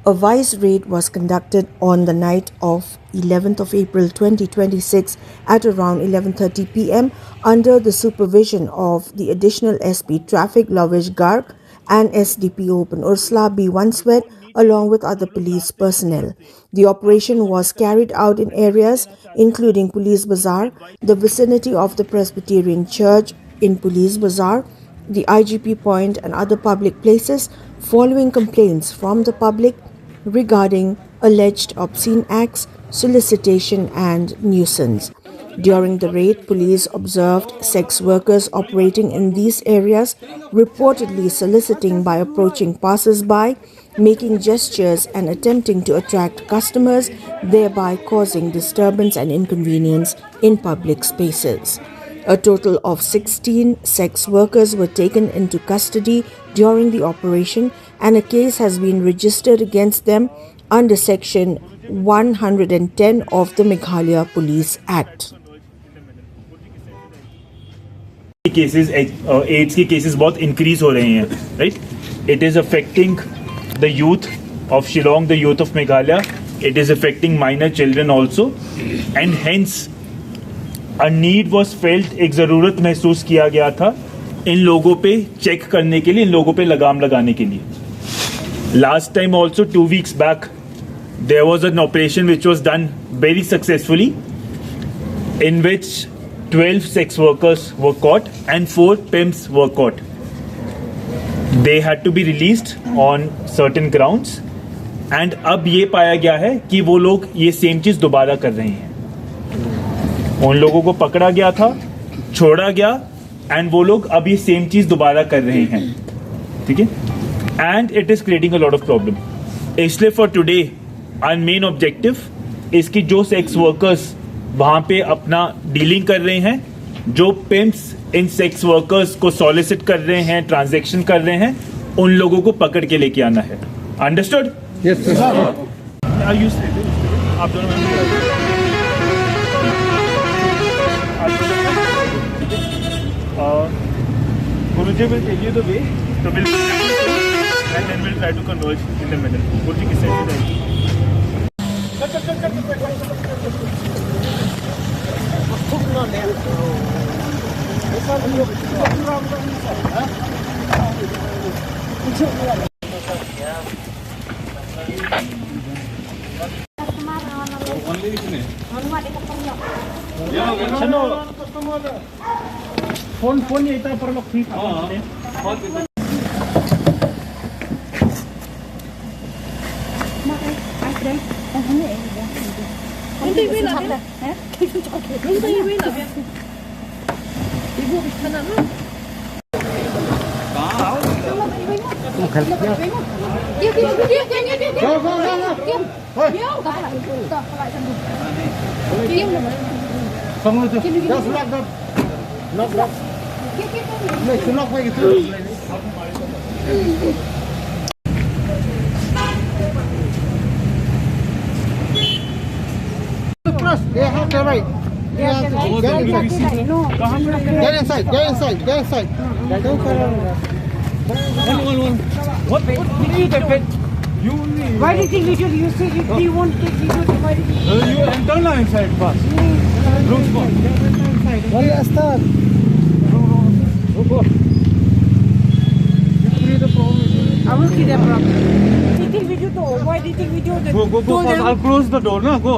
A vice raid was conducted on the night of 11th of April 2026 at around 11:30 p.m. under the supervision of the additional SP Traffic Lovish Garg and SDPO Pynursla B Wanswet along with other police personnel. The operation was carried out in areas including Police Bazaar, the vicinity of the Presbyterian Church in Police Bazaar, the IGP point and other public places following complaints from the public regarding alleged obscene acts, solicitation and nuisance. During the raid, police observed sex workers operating in these areas, reportedly soliciting by approaching passers-by, making gestures and attempting to attract customers, thereby causing disturbance and inconvenience in public spaces. A total of 16 sex workers were taken into custody during the operation and a case has been registered against them under Section 110 of the Meghalaya Police Act. Cases AIDS के cases बहुत increase हो रहे हैं, right? It is affecting the youth of Shillong, the youth of Meghalaya. It is affecting minor children also and hence a need was felt. एक ज़रूरत महसूस किया गया था इन लोगों पे चेक करने के लिए, इन लोगों पे लगाम लगाने के लिए. Last time also 2 weeks back there was an operation which was done very successfully in which 12 sex workers were caught and 4 pimps were caught. They had to be released on certain grounds and अब ये पाया गया है कि वो लोग ये same चीज दोबारा कर रहे हैं. उन लोगों को पकड़ा गया था, छोड़ा गया एंड वो लोग अब ये सेम चीज दोबारा कर रहे हैं. ठीक है, and it is creating a lot of problem. इसलिए for today our main objective इसकी जो सेक्स वर्कर्स वहां पे अपना डीलिंग कर रहे हैं, जो पिम्प्स इन सेक्स वर्कर्स को सॉलिसिट कर रहे हैं, ट्रांजैक्शन कर रहे हैं, उन लोगों को पकड़ के लेके आना है. अंडरस्टूड? Yes sir. आप दोनों गुरुजी will tell you the way, so we'll and then we'll try to converge in the middle. गुरुजी किस साइड से जाएगी? फोन ये इतना पर लोग ठीक है. Get inside. What did you get? Why do you think video? You said you won't take video. Why did you? You enter now inside first. Why you start? Go. You create a problem. I will see the problem. Do you think video? Why do you think video? Go. I'll close the door. No, go.